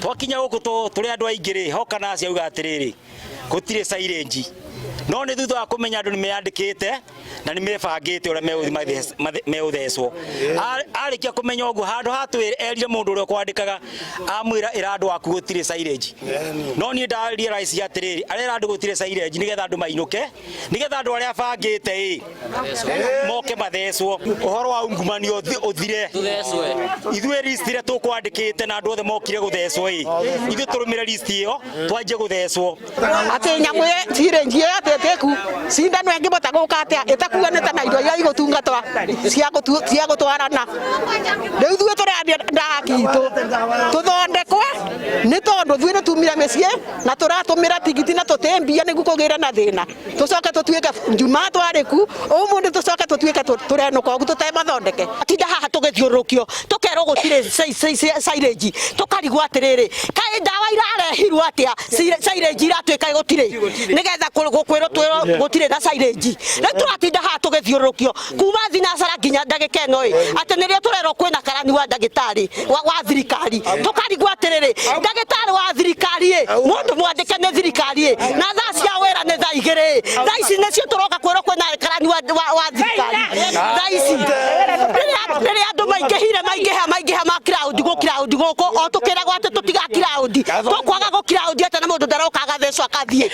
Twakinya guku turi andu aingiri hoka naci auga atiriri gutire silage no ni thutha wa kumenya andu ni meyandikite na ni mebangite ura meuthecwo arikia kumenya uguo handu hatwire erire mundu uria kwandikaga amwira ira andu aku gutire silage no ni ndariria raisi atiriri arera andu gutire silage nigetha andu mainuke nigetha andu aria bangite moke mathecwo uhoro wa ungumania uthire ithwe list ire tukwandikite na andu othe mokire guthecwo ithu turumire list iyo twanje guthecwo ati nyamu silage ateteku sindano engibota guka atia itakuanite na indo ya igutungatwa cia gutwarana riu thwe turadia ndakitu tuthondekwe ni tondu thwe ni tumira micie na turatumira tigiti na tutembia nigu kugira na thina tucoke tutuike njuma twariku umundu tucoke tutuike turenuka ugu tutemathondeke atinda haha tugithiurukio tukero gutire silage tukarigwa atiriri kai ndawa irarehirwo atia silage iratuika gutire nigetha gukwiro twiro gutire na silage riu turatinda haha tugithiurukio kuma thinacara nginya ndagika ino ati nirio turero kwina karani wa ndagitari wa thirikari tukarigwa atiriri ndagitari wa thirikari mundu mwandike ni thirikari na thaa cia wira ni thaa igiri thaa ici nicio turoka kwiro kwina karani wa thirikari thaa ici riria andu maingiha ma crowd guku o tukiragwo ati tutiga crowd tukwaga gu crowd ati na mundu ndaroka agathecwo akathie.